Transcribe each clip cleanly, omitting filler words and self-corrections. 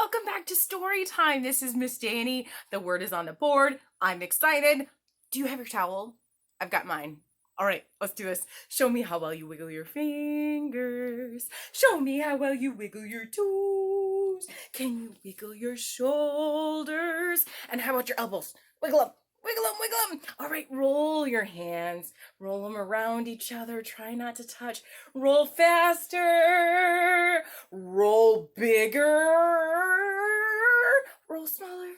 welcome back to story time. This is Miss Dani. The word is on the board. I'm excited. Do you have your towel? I've got mine. All right, let's do this. Show me how well you wiggle your fingers. Show me how well you wiggle your toes. Can you wiggle your shoulders? And how about your elbows? Wiggle them. Wiggle them, wiggle them. All right, roll your hands. Roll them around each other. Try not to touch. Roll faster. Roll bigger. Roll smaller.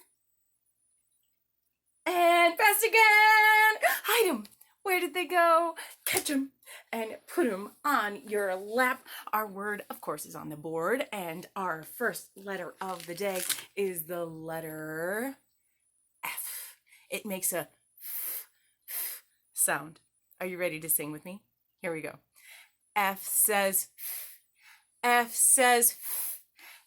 And fast again. Hide them. Where did they go? Catch them and put them on your lap. Our word, of course, is on the board. And our first letter of the day is the letter F. It makes a f sound. Are you ready to sing with me? Here we go. F says f. F says f.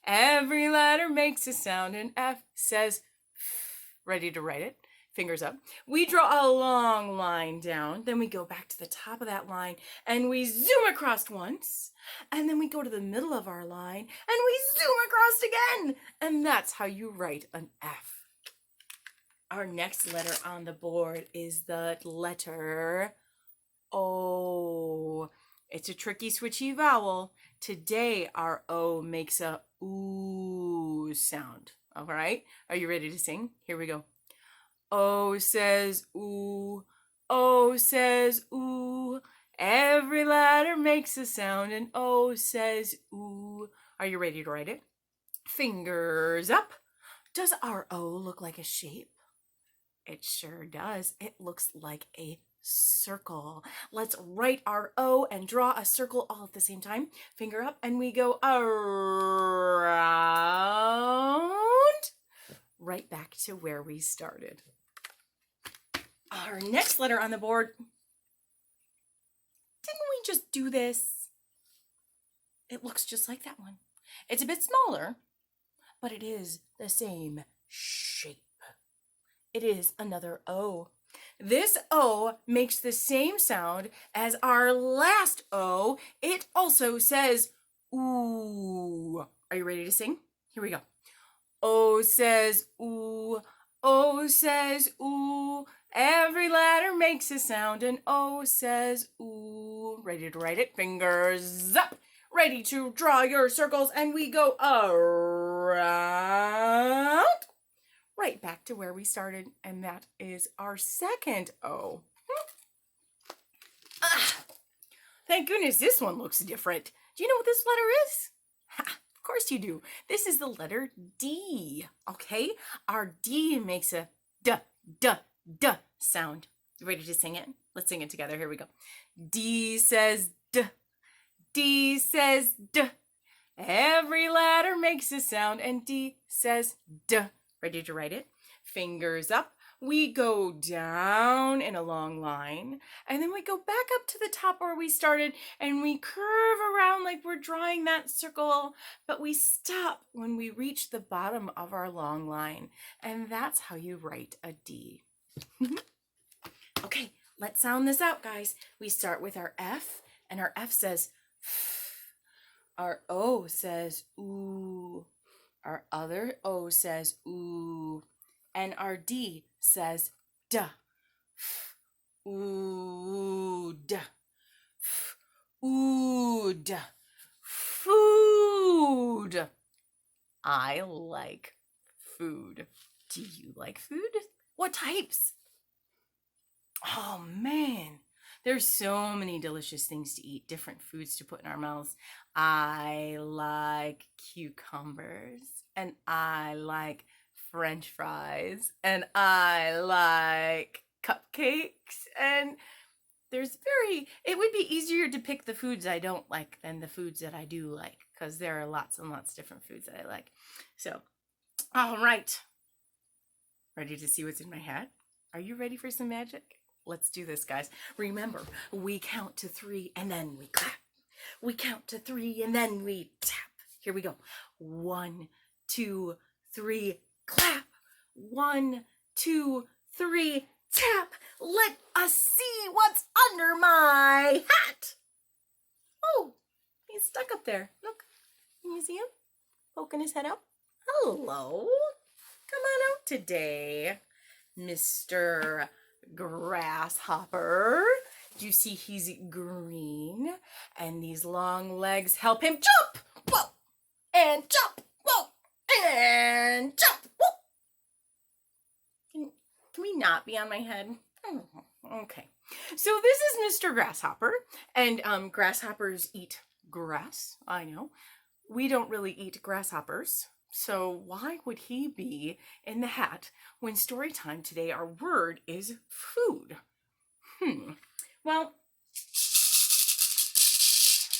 Every letter makes a sound, and F says f. Ready to write it? Fingers up. We draw a long line down, then we go back to the top of that line, and we zoom across once, and then we go to the middle of our line, and we zoom across again, and that's how you write an F. Our next letter on the board is the letter O. It's a tricky, switchy vowel. Today, our O makes a ooh sound. All right? Are you ready to sing? Here we go. O says ooh. O says ooh. Every letter makes a sound, and O says ooh. Are you ready to write it? Fingers up. Does our O look like a shape? It sure does. It looks like a circle. Let's write our O and draw a circle all at the same time. Finger up, and we go around, right back to where we started. Our next letter on the board, didn't we just do this? It looks just like that one. It's a bit smaller, but it is the same shape. It is another O. This O makes the same sound as our last O. It also says ooh. Are you ready to sing? Here we go. O says ooh. O says ooh. Every letter makes a sound, and O says ooh. Ready to write it? Fingers up. Ready to draw your circles, and we go around, right back to where we started, and that is our second O. Thank goodness this one looks different. Do you know what this letter is? Of course you do. This is the letter D, okay? Our D makes a duh, duh, duh sound. You ready to sing it? Let's sing it together. Here we go. D says duh. D says duh. Every letter makes a sound, and D says duh. Ready to write it? Fingers up. We go down in a long line, and then we go back up to the top where we started, and we curve around like we're drawing that circle, but we stop when we reach the bottom of our long line, and that's how you write a D. Okay, let's sound this out, guys. We start with our F, and our F says f. Our O says ooh. Our other O says ooh, and our D says duh. Ooh, duh. Ooh, duh. Food. I like food. Do you like food? What types? Oh man, there's so many delicious things to eat, different foods to put in our mouths. I like cucumbers, and I like French fries, and I like cupcakes, and it would be easier to pick the foods I don't like than the foods that I do like, because there are lots and lots of different foods that I like. So, all right. Ready to see what's in my hat? Are you ready for some magic? Let's do this, guys. Remember, we count to 3 and then we clap. We count to 3 and then we tap. Here we go. 1, 2, 3, clap. 1, 2, 3, tap. Let us see what's under my hat. Oh, he's stuck up there. Look, can you see him? Poking his head out. Hello. Come on out today, Mr. Grasshopper. Do you see he's green? And these long legs help him jump. Whoa. And jump. Whoa. And jump. Whoa. Can we not be on my head? Oh, okay. So this is Mr. Grasshopper. And grasshoppers eat grass. I know. We don't really eat grasshoppers. So why would he be in the hat when story time today, our word is food? Well,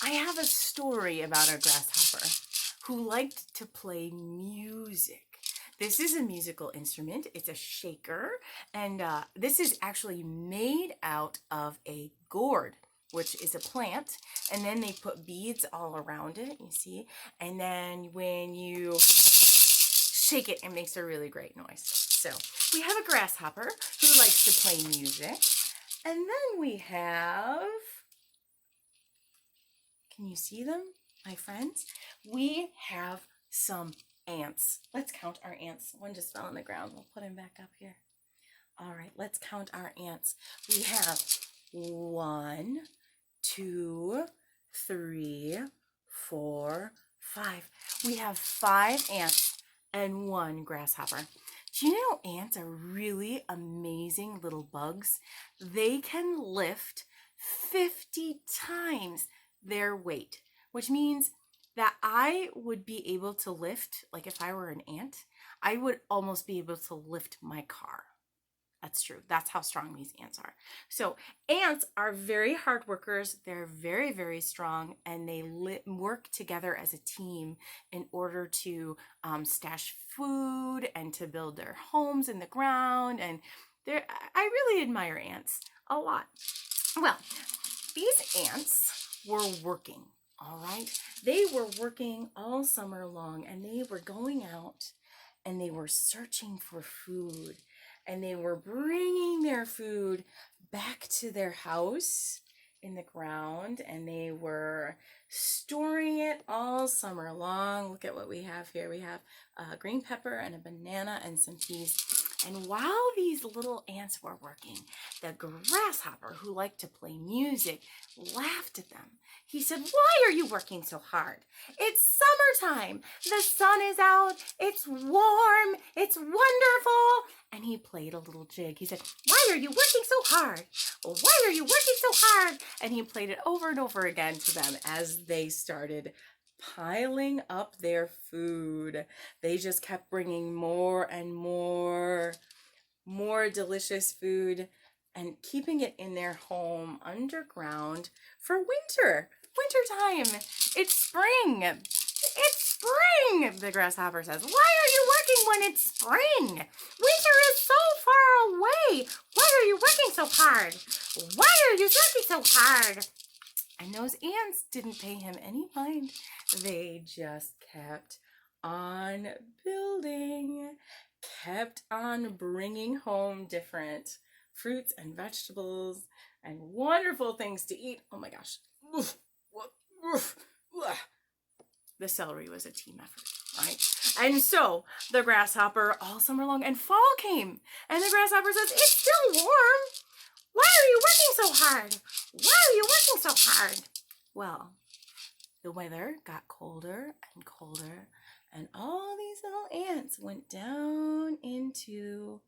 I have a story about a grasshopper who liked to play music. This is a musical instrument. It's a shaker, and this is actually made out of a gourd, which is a plant, and then they put beads all around it, you see, and then when you shake it, it makes a really great noise. So we have a grasshopper who likes to play music, and then we have, can you see them, my friends? We have some ants. Let's count our ants. One just fell on the ground. We'll put him back up here. All right, let's count our ants. We have 1, 2, 3, 4, 5. We have 5 ants and 1 grasshopper. Do you know ants are really amazing little bugs? They can lift 50 times their weight, which means that I would be able to lift, like if I were an ant, I would almost be able to lift my car. That's true. That's how strong these ants are. So ants are very hard workers. They're very, very strong, and they work together as a team in order to stash food and to build their homes in the ground. And I really admire ants a lot. Well, these ants were working, all right? They were working all summer long, and they were going out and they were searching for food. And they were bringing their food back to their house in the ground, and they were storing it all summer long. Look at what we have here. We have a green pepper and a banana and some peas. And while these little ants were working, the grasshopper, who liked to play music, laughed at them. He said, "Why are you working so hard? It's summertime. The sun is out. It's warm. It's wonderful." And he played a little jig. He said, "Why are you working so hard? Why are you working so hard?" And he played it over and over again to them as they started piling up their food. They just kept bringing more and more delicious food and keeping it in their home underground for winter time. It's spring. It's spring, the grasshopper says. "Why are you working when it's spring? Winter is so far away. Why are you working so hard? Why are you working so hard?" And those ants didn't pay him any mind. They just kept on building, kept on bringing home different fruits and vegetables and wonderful things to eat. Oh my gosh. The celery was a team effort, right? And so the grasshopper all summer long, and fall came, and the grasshopper says, "It's still warm. Why are you working so hard? Why are you working so hard?" Well, the weather got colder and colder, and all these little ants went down into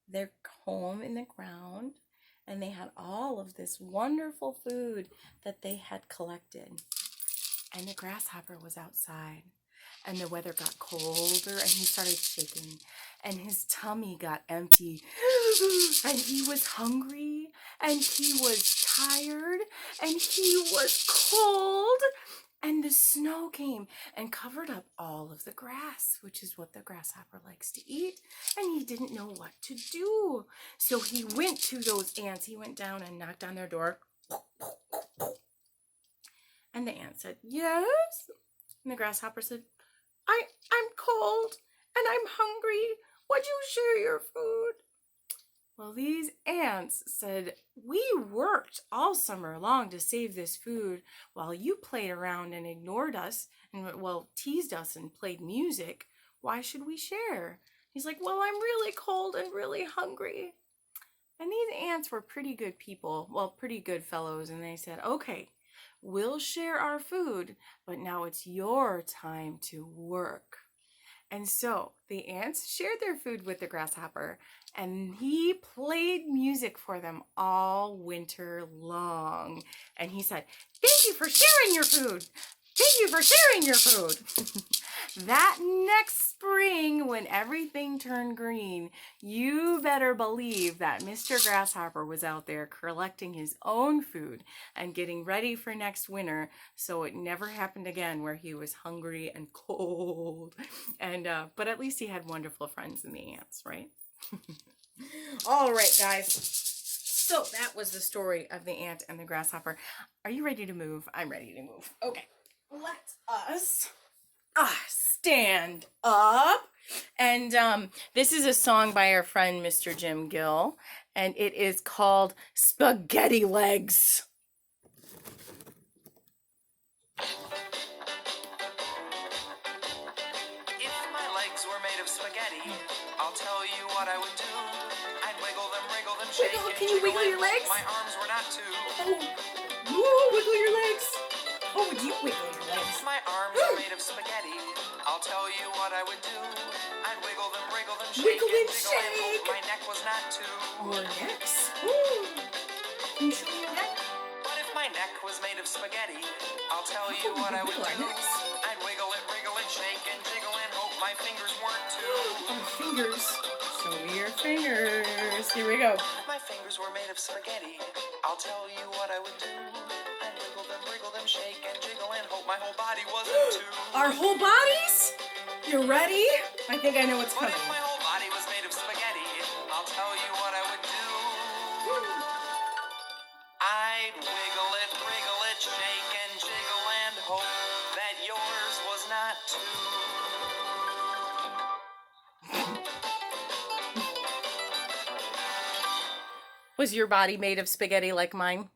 their home in the ground, and they had all of this wonderful food that they had collected. And the grasshopper was outside, and the weather got colder, and he started shaking, and his tummy got empty, and he was hungry, and he was tired, and he was cold, and the snow came and covered up all of the grass, which is what the grasshopper likes to eat, and he didn't know what to do. So he went to those ants. He went down and knocked on their door. And the ant said, "Yes?" And the grasshopper said, I'm cold and I'm hungry. Would you share your food?" Well, these ants said, "We worked all summer long to save this food while you played around and ignored us and, well, teased us and played music. Why should we share? He's like, well, I'm really cold and really hungry. And these ants were pretty good people, well, pretty good fellows, and they said, okay, we'll share our food, but now it's your time to work. And so the ants shared their food with the grasshopper, and he played music for them all winter long. And he said, thank you for sharing your food. Thank you for sharing your food. That next spring, when everything turned green, you better believe that Mr. Grasshopper was out there collecting his own food and getting ready for next winter, so it never happened again where he was hungry and cold. And but at least he had wonderful friends in the ants, right? All right, guys. So that was the story of the ant and the grasshopper. Are you ready to move? I'm ready to move. Okay. Let us stand up. And this is a song by our friend Mr. Jim Gill, and it is called Spaghetti Legs. If my legs were made of spaghetti, I'll tell you what I would do. I'd wiggle them, shake Wiggle, and can you wiggle your legs? My arms were not too. Oh, woo, wiggle your legs. Oh, would you wiggle your legs? If my arms were made of spaghetti, I'll tell you what I would do. I'd wiggle them, shake Wiggle and and jiggle and shake. hope my neck was not too. Or necks. Woo. Can you show me your neck? But if my neck was made of spaghetti, I'll tell you what I would Wiggle our do. necks. I'd wiggle it, shake and jiggle and hope my fingers weren't too. Our fingers. Show me your fingers. Here we go. If my fingers were made of spaghetti, I'll tell you what I would do. I'd wiggle them, shake and jiggle and hope my whole body wasn't too. Our whole bodies? You ready? I think I know what's But coming. if my whole body was made of spaghetti, I'll tell you what I would do. I'd wiggle it, shake and jiggle and hope that yours was not too. Was your body made of spaghetti like mine?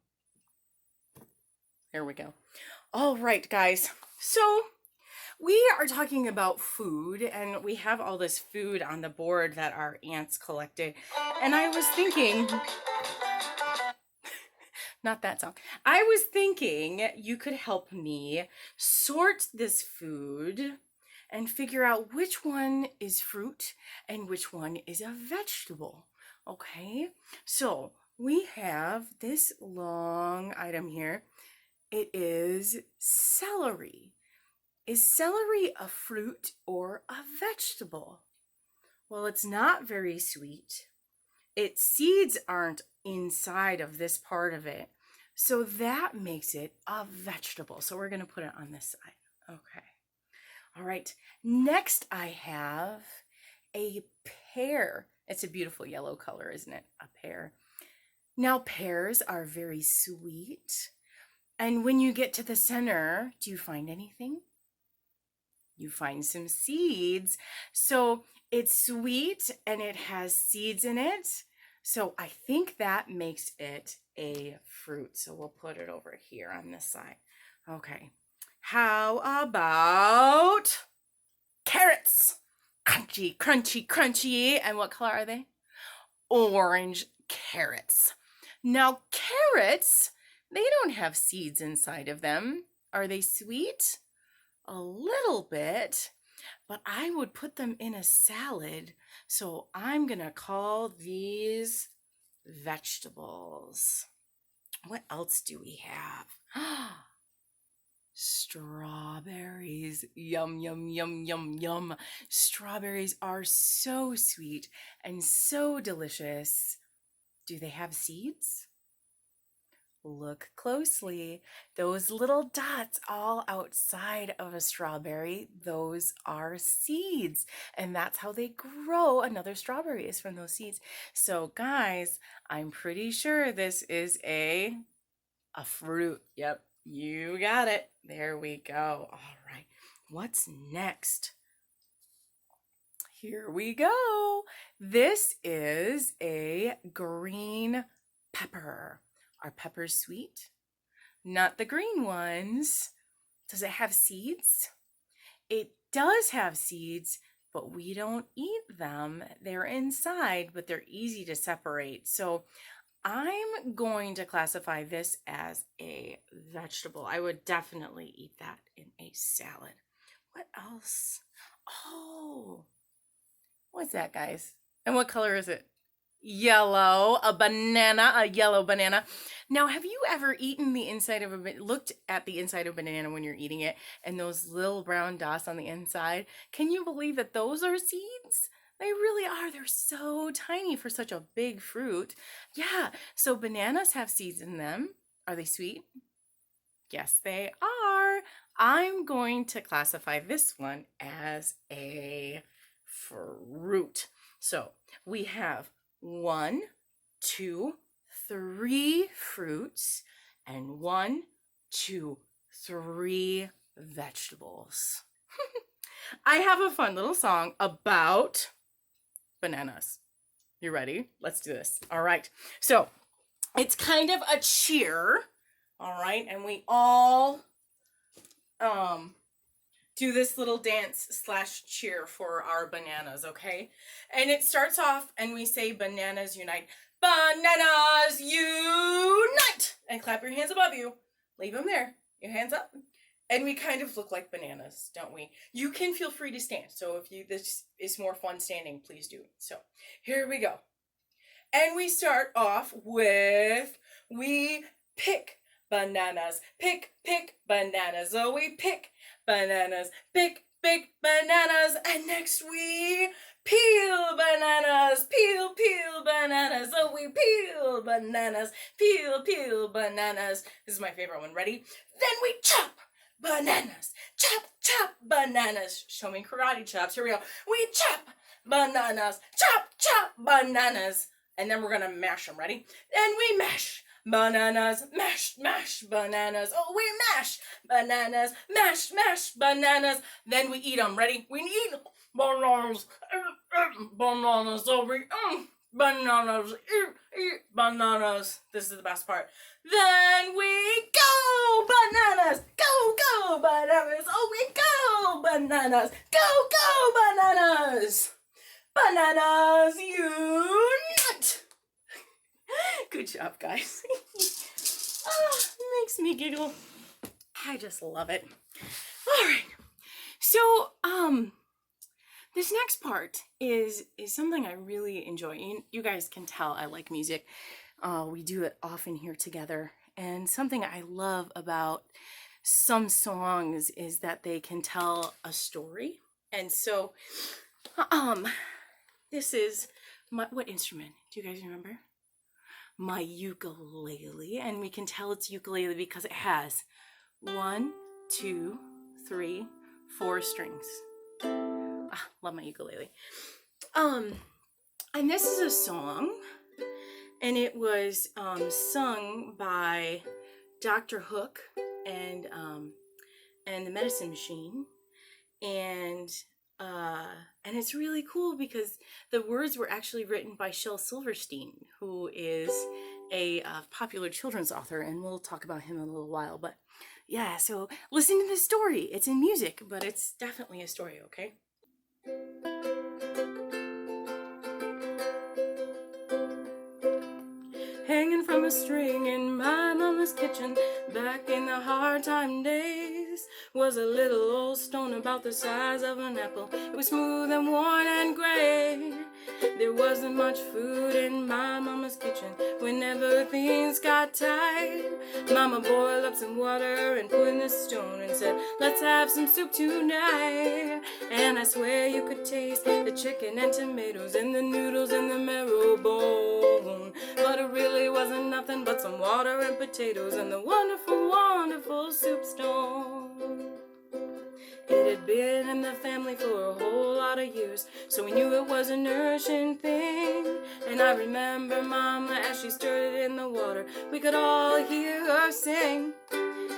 There we go. All right, guys. So we are talking about food, and we have all this food on the board that our ants collected. And I was thinking, not that song. I was thinking you could help me sort this food and figure out which one is fruit and which one is a vegetable. Okay, so we have this long item here. It is celery. Is celery a fruit or a vegetable? Well, it's not very sweet. Its seeds aren't inside of this part of it. So that makes it a vegetable. So we're going to put it on this side. Okay. All right. Next, I have a pear. It's a beautiful yellow color, isn't it? A pear. Now, pears are very sweet. And when you get to the center, do you find anything? You find some seeds. So it's sweet and it has seeds in it. So I think that makes it a fruit. So we'll put it over here on this side. Okay. How about carrots? Crunchy, crunchy, crunchy. And what color are they? Orange carrots. Now, carrots, they don't have seeds inside of them. Are they sweet? A little bit, but I would put them in a salad. So I'm going to call these vegetables. What else do we have? Strawberries. Yum, yum, yum, yum, yum. Strawberries are so sweet and so delicious. Do they have seeds? Look closely. Those little dots all outside of a strawberry, those are seeds. And that's how they grow another strawberry, is from those seeds. So guys, I'm pretty sure this is a fruit. Yep, you got it. There we go. All right. What's next? Here we go. This is a green pepper. Are peppers sweet? Not the green ones. Does it have seeds? it does have seeds, but we don't eat them. They're inside, but they're easy to separate. So I'm going to classify this as a vegetable. I would definitely eat that in a salad. What else? Oh, what's that, guys? And what color is it? Yellow, a yellow banana. Now, have you ever eaten the inside of looked at the inside of a banana when you're eating it and those little brown dots on the inside? Can you believe that those are seeds? They really are. They're so tiny for such a big fruit. Yeah, so bananas have seeds in them. Are they sweet? Yes, they are. I'm going to classify this one as a fruit. So we have 1, 2, 3 fruits and 1, 2, 3 vegetables. I have a fun little song about bananas. You ready? Let's do this. All right. So it's kind of a cheer. All right. And we all do this little dance / cheer for our bananas, okay? And it starts off and we say bananas unite. Bananas unite! And clap your hands above you. Leave them there. Your hands up. And we kind of look like bananas, don't we? You can feel free to stand. So if this is more fun standing, please do. So here we go. And we start off with, we pick bananas, pick bananas. Oh, we pick bananas, pick bananas. And next we peel bananas, peel bananas. Oh, we peel bananas, peel bananas. This is my favorite one. Ready? Then we chop bananas, chop bananas. Show me karate chops. Here we go. We chop bananas, chop bananas. And then we're gonna mash them. Ready? And we mash bananas, mash bananas. Oh, we mash bananas, mash bananas. Then we eat them. Ready? We eat bananas, bananas. Oh, we bananas, eat bananas. This is the best part. Then we go bananas, go bananas. Oh, we go bananas, go bananas. Bananas unite! Good job, guys. It makes me giggle. I just love it. All right. So, this next part is something I really enjoy. You guys can tell I like music. We do it often here together. And something I love about some songs is that they can tell a story. And so, this is what instrument? Do you guys remember? My ukulele. And we can tell it's ukulele because it has 1, 2, 3, 4 strings. Love my ukulele. And this is a song, and it was sung by Dr. Hook and the Medicine Machine, and it's really cool because the words were actually written by Shel Silverstein, who is a popular children's author, and we'll talk about him in a little while. But yeah, so listen to this story. It's in music, but it's definitely a story, okay? Hanging from a string in my mama's kitchen, back in the hard time days, was a little old stone about the size of an apple. It was smooth and worn and gray. There wasn't much food in my mama's kitchen whenever things got tight. Mama boiled up some water and put in the stone and said, let's have some soup tonight. And I swear you could taste the chicken and tomatoes and the noodles and the marrow bone. But it really wasn't nothing but some water and potatoes and the wonderful, wonderful soup stone. It had been in the family for a whole lot of years, so we knew it was a nourishing thing. And I remember Mama as she stirred it in the water, we could all hear her sing.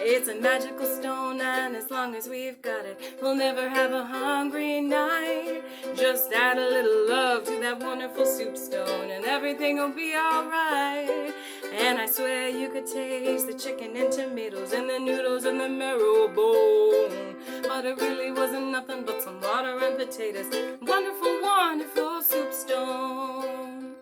It's a magical stone, and as long as we've got it, we'll never have a hungry night. Just add a little love to that wonderful soup stone, and everything will be alright. And I swear you could taste the chicken and tomatoes and the noodles and the marrow bone. But it really wasn't nothing but some water and potatoes. Wonderful, wonderful soup stone.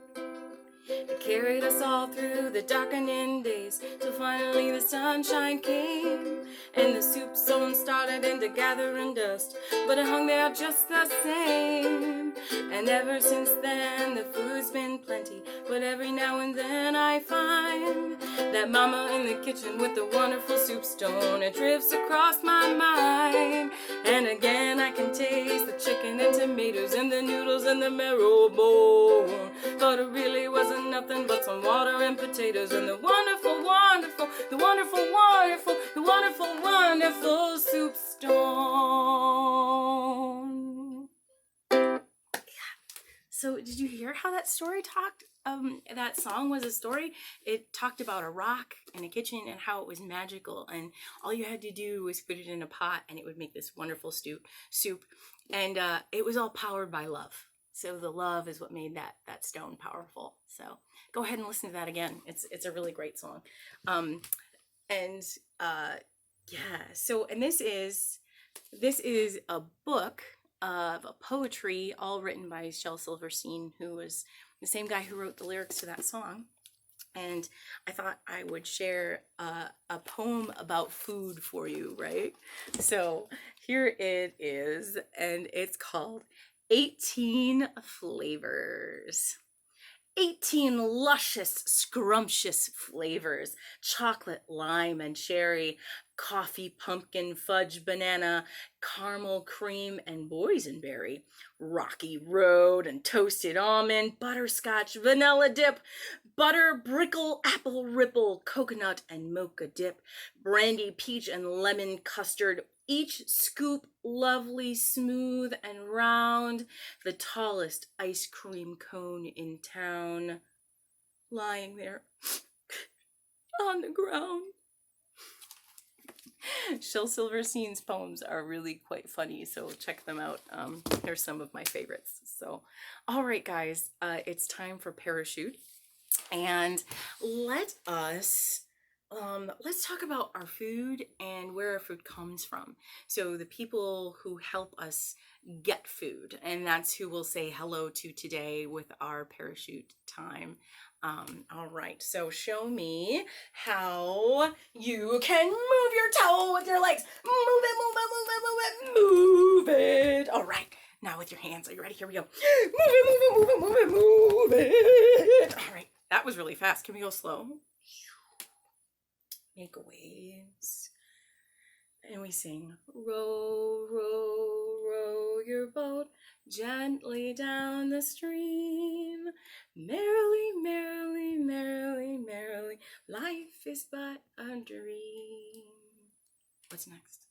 It carried us all through the darkening days till finally the sunshine came. And the soup stone started into gathering dust, but it hung there just the same. And ever since then the food's been plenty, but every now and then I find that mama in the kitchen with the wonderful soup stone. It drifts across my mind, and again I can taste the chicken and tomatoes and the noodles and the marrow bone. But it really wasn't nothing but some water and potatoes and the wonderful, wonderful, the wonderful, wonderful, the wonderful, wonderful soup stone. So did you hear how that story talked? That song was a story. It talked about a rock in a kitchen and how it was magical, and all you had to do was put it in a pot and it would make this wonderful soup. And it was all powered by love. So the love is what made that stone powerful. So go ahead and listen to that again. It's a really great song. So this is a book of a poetry all written by Shel Silverstein, who was the same guy who wrote the lyrics to that song. And I thought I would share a poem about food for you, right? So here it is, and it's called 18 Flavors. 18 luscious, scrumptious flavors: chocolate, lime, and cherry, coffee, pumpkin, fudge, banana, caramel, cream, and boysenberry, rocky road and toasted almond, butterscotch, vanilla dip, butter, brickle, apple ripple, coconut, and mocha dip, brandy, peach, and lemon custard, each scoop lovely, smooth, and round, the tallest ice cream cone in town, lying there on the ground. Shel Silverstein's poems are really quite funny, so check them out. They're some of my favorites. So, all right, guys, it's time for Parachute, and let's talk about our food and where our food comes from. So the people who help us get food, and that's who we'll say hello to today with our Parachute time. All right, so show me how you can move your toe with your legs. Move it, move it, move it, move it, move it. All right, now with your hands. Are you ready? Here we go. Move it, move it, move it, move it, move it. All right, that was really fast. Can we go slow? Make waves. And we sing, row, row, row your boat gently down the stream. Merrily, merrily, merrily, merrily, life is but a dream. What's next?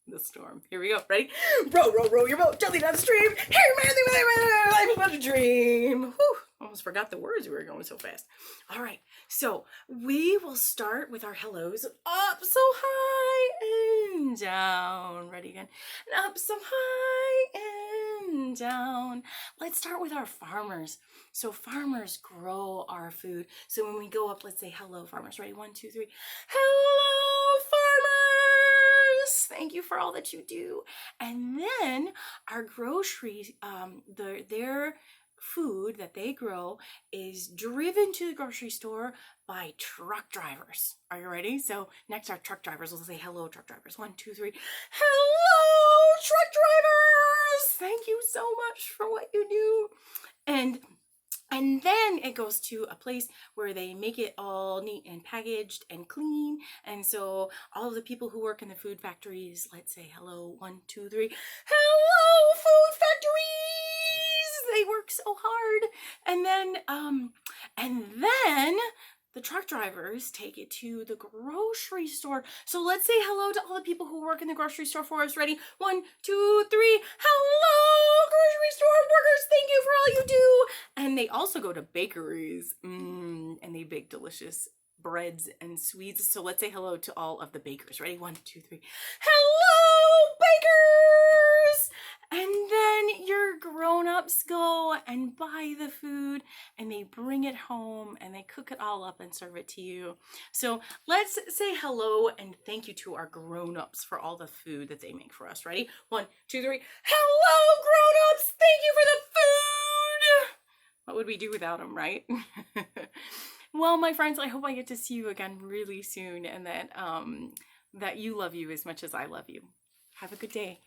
The storm. Here we go. Ready? Row, row, row your boat gently down the stream. Hey, merrily, merrily, life is but a dream. Whew. Almost forgot the words. We were going so fast. All right. So we will start with our hellos. Up so high and down. Ready again? And up so high and down. Let's start with our farmers. So farmers grow our food. So when we go up, let's say hello, farmers. Ready? 1, 2, 3. Hello, farmers. Thank you for all that you do. And then our groceries, their food that they grow is driven to the grocery store by truck drivers. Are you ready? So next, our truck drivers. We'll say hello, truck drivers. 1, 2, 3. Hello, truck drivers. Thank you so much for what you do. And then it goes to a place where they make it all neat and packaged and clean. And so all of the people who work in the food factories, let's say hello, 1, 2, 3. Hello, food factories. They work so hard. And then the truck drivers take it to the grocery store. So let's say hello to all the people who work in the grocery store for us. Ready? 1, 2, 3. Hello, grocery store workers. Thank you for all you do. And they also go to bakeries and they bake delicious breads and sweets. So let's say hello to all of the bakers. Ready? 1, 2, 3. Hello, bakers. And then your grown-ups go and buy the food and they bring it home and they cook it all up and serve it to you. So let's say hello and thank you to our grown-ups for all the food that they make for us. Ready? 1, 2, 3. Hello, grown-ups! Thank you for the food! What would we do without them, right? Well, my friends, I hope I get to see you again really soon and that you love you as much as I love you. Have a good day.